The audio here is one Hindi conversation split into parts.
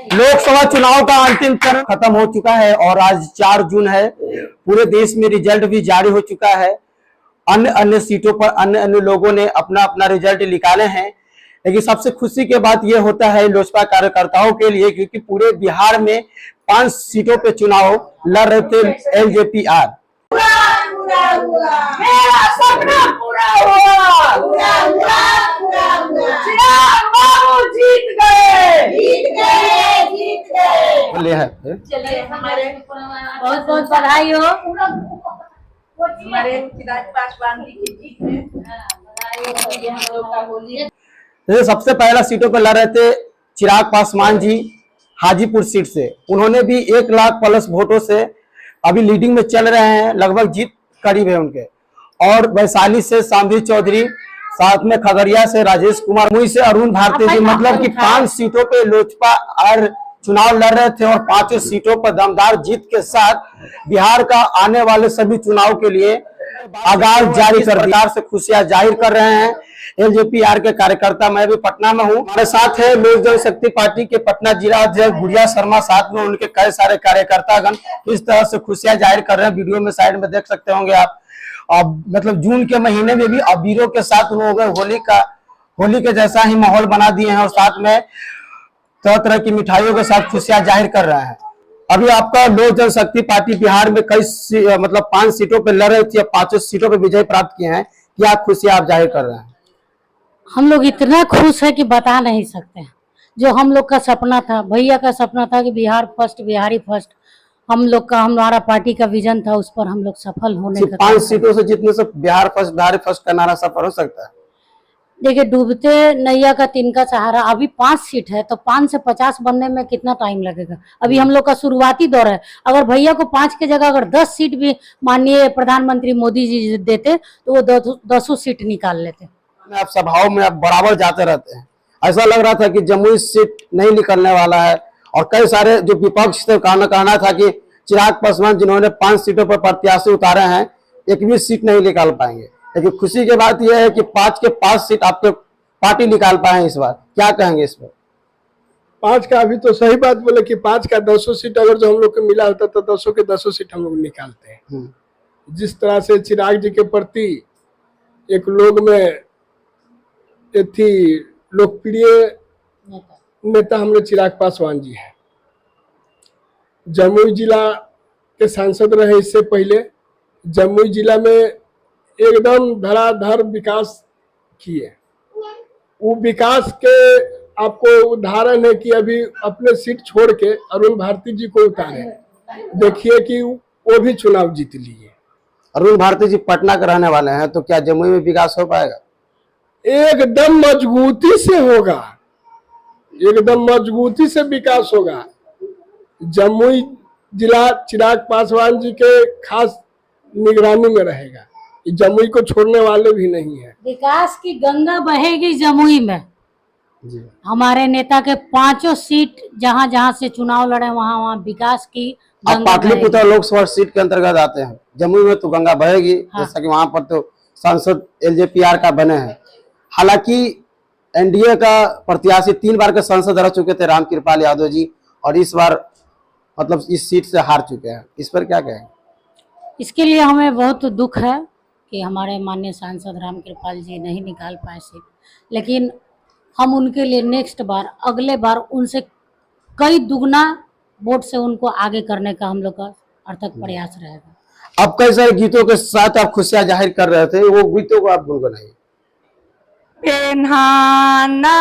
लोकसभा चुनाव का अंतिम चरण खत्म हो चुका है और आज 4 जून है। पूरे देश में रिजल्ट भी जारी हो चुका है। अन्य अन्य सीटों पर अन्य अन्य लोगों ने अपना अपना रिजल्ट निकाले हैं, लेकिन सबसे खुशी की बात यह होता है लोजपा कार्यकर्ताओं के लिए, क्योंकि पूरे बिहार में 5 सीटों पे चुनाव लड़ रहे थे LJPR। मेरा सपना पूरा हुआ, चिराग बाबू जीत गए। चलिए हमारे बहुत बहुत बधाई हो हमारे चिराग पासवान जी की जीत है। हम लोग का होली। सबसे पहला सीटों पर लड़ रहे थे चिराग पासवान जी हाजीपुर सीट से। उन्होंने भी 1 लाख प्लस वोटों से अभी लीडिंग में चल रहे हैं, लगभग जीत करीब है उनके। और वैशाली से शामवी चौधरी, साथ में खगड़िया से राजेश कुमार, मुई से अरुण भारती जी, मतलब कि 5 सीटों पे लोजपा और चुनाव लड़ रहे थे और 5 सीटों पर दमदार जीत के साथ बिहार का आने वाले सभी चुनाव के लिए आगाज जारी कर बिहार से खुशियां जाहिर कर रहे हैं LJPR के कार्यकर्ता। मैं भी पटना में हूँ, हमारे साथ है लोक जनशक्ति पार्टी के पटना जिला अध्यक्ष गुड़िया शर्मा, साथ में उनके कई सारे कार्यकर्तागण किस तरह से खुशियां जाहिर कर रहे हैं वीडियो में साइड में देख सकते होंगे आप। अब मतलब जून के महीने में भी अबीरों के साथ उन्होंने होली के जैसा ही माहौल बना दिए हैं और साथ में तरह तरह की मिठाइयों के साथ खुशियां जाहिर कर रहे हैं। अभी आपका लोक जनशक्ति पार्टी बिहार में मतलब 5 सीटों पर लड़ रही थी, 5 सीटों पर विजय प्राप्त किए हैं। क्या खुशियां आप जाहिर कर रहे हैं? हम लोग इतना खुश है कि बता नहीं सकते। जो हम लोग का सपना था, भैया का सपना था कि बिहार फर्स्ट, बिहारी फर्स्ट, हमारा पार्टी का विजन था, उस पर हम लोग सफल होने का। 5 सीटों से जीतने से बिहार फर्स्ट, बिहारी फर्स्ट का नारा सफल हो सकता है। देखिए, डूबते नैया का तिनका सहारा। अभी 5 सीट है तो 5 से 50 बनने में कितना टाइम लगेगा? अभी हम लोग का शुरुआती दौर है। अगर भैया को 5 की जगह अगर 10 सीट भी माननीय प्रधानमंत्री मोदी जी देते तो वो 10 सीट निकाल लेते। आप सभाओं में आप बराबर जाते रहते हैं, ऐसा लग रहा था कि जमुई सीट नहीं निकलने वाला है और कई सारे जो विपक्ष थे कहना था कि चिराग पासवान जिन्होंने 5 सीटों पर प्रत्याशी उतारे हैं, एक भी सीट नहीं निकाल पाएंगे। लेकिन खुशी की बात यह है कि 5 के 5 सीट आपके पार्टी निकाल पाए हैं इस बार। क्या कहेंगे इस पर? 5 का अभी तो सही बात बोले कि 5 का 200 सीट अगर जो हम लोग को मिला होता तो 200 के 200 सीट हम लोग निकालते हैं। जिस तरह से चिराग जी के प्रति एक लोग में थी लोकप्रिय नेता हमने चिराग पासवान जी हैं। जमुई जिला के सांसद रहे इससे पहले। जमुई जिला में एकदम धड़ाधड़ विकास किए। वो विकास के आपको उदाहरण है कि अभी अपने सीट छोड़ के अरुण भारती जी को उतारे, देखिए कि वो भी चुनाव जीत लिए। अरुण भारती जी पटना के रहने वाले हैं, तो क्या जमुई में विकास हो पाएगा? एकदम मजबूती से होगा, एकदम मजबूती से विकास होगा। जमुई जिला चिराग पासवान जी के खास निगरानी में रहेगा। जमुई को छोड़ने वाले भी नहीं है। विकास की गंगा बहेगी जमुई में जी। हमारे नेता के 5 सीट जहां जहां से चुनाव लड़े वहां वहां विकास की आप पाटलिपुत्र लोकसभा सीट के अंतर्गत आते हैं, जमुई में तो गंगा बहेगी। हाँ। जैसा कि वहां पर तो सांसद LJPR का बने हैं। हालांकि NDA का प्रत्याशी 3 बार के सांसद रह चुके थे रामकृपाल यादव जी, और इस बार मतलब इस सीट से हार चुके हैं। इस पर क्या कहें? इसके लिए हमें बहुत दुख है कि हमारे माननीय सांसद रामकृपाल जी नहीं निकाल पाए सीट, लेकिन हम उनके लिए नेक्स्ट बार, अगले बार उनसे कई दुगना वोट से उनको आगे करने का हम लोग का अर्थक प्रयास रहेगा। अब कई सारे गीतों के साथ आप खुशियां जाहिर कर रहे थे, वो गीतों को आप गुनगुनाइए। पेन्हाना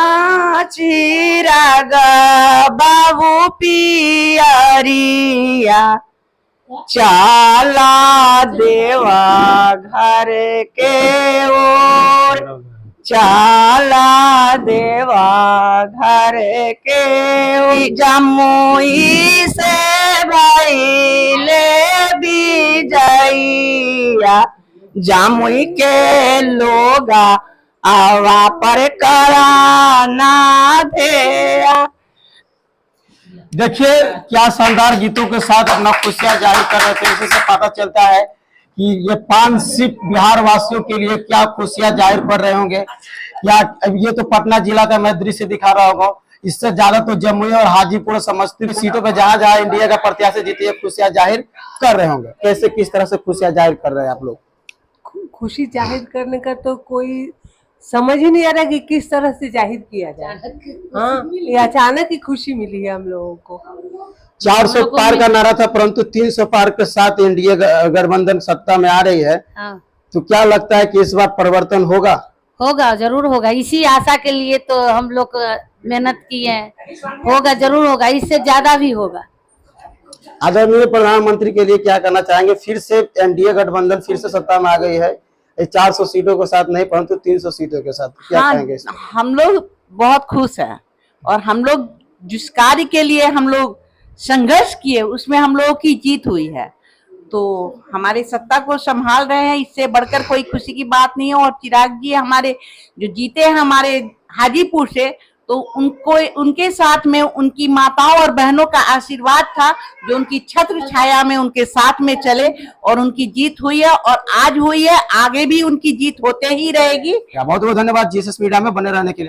चिराग बाबू पियरिया, चाला देवा घर के ओर, चाला देवा घर के ओर। जमुई से भइले विजयिया, जमुई के लोगा आवा पर कराना दे। देखिए क्या शानदार गीतों के साथ अपना खुशियां जाहिर कर रहे थे। इससे पता चलता है कि ये 5 सीट बिहार वासियों के लिए क्या खुशियां जाहिर कर रहे होंगे। या ये तो पटना जिला का मैं दृश्य दिखा रहा होगा, इससे ज्यादा तो जमुई और हाजीपुर और समस्तीपुर सीटों पे जहाँ जहाँ इंडिया का प्रत्याशी जीते खुशियां जाहिर कर रहे होंगे। कैसे किस तरह से खुशियां जाहिर कर रहे हैं आप लोग? खुशी जाहिर करने का तो कोई समझ ही नहीं आ रहा कि किस तरह से जाहिर किया जाए। हाँ, ये अचानक ही खुशी मिली है हम लोगों को। 400 पार का नारा था, परंतु 300 पार के साथ एनडीए गठबंधन सत्ता में आ रही है। हाँ, तो क्या लगता है कि इस बार परिवर्तन होगा? होगा, जरूर होगा। इसी आशा के लिए तो हम लोग मेहनत किए हैं। होगा, जरूर होगा, इससे ज्यादा भी होगा। आदरणीय प्रधानमंत्री के लिए क्या करना चाहेंगे? फिर से एनडीए गठबंधन फिर से सत्ता में आ गई है, 400 सीटों के साथ नहीं परंतु 300 सीटों के साथ, क्या कहेंगे इसमें? हम लोग बहुत खुश हैं और हम लोग जिस कार्य के लिए हम लोग संघर्ष किए उसमें हम लोगों की जीत हुई है, तो हमारे सत्ता को संभाल रहे हैं, इससे बढ़कर कोई खुशी की बात नहीं है। और चिराग जी हमारे जो जीते हैं हमारे हाजीपुर से, तो उनको उनके साथ में उनकी माताओं और बहनों का आशीर्वाद था जो उनकी छत्र छाया में उनके साथ में चले और उनकी जीत हुई है और आज हुई है, आगे भी उनकी जीत होते ही रहेगी। बहुत बहुत धन्यवाद जीएसएस मीडिया में बने रहने के लिए।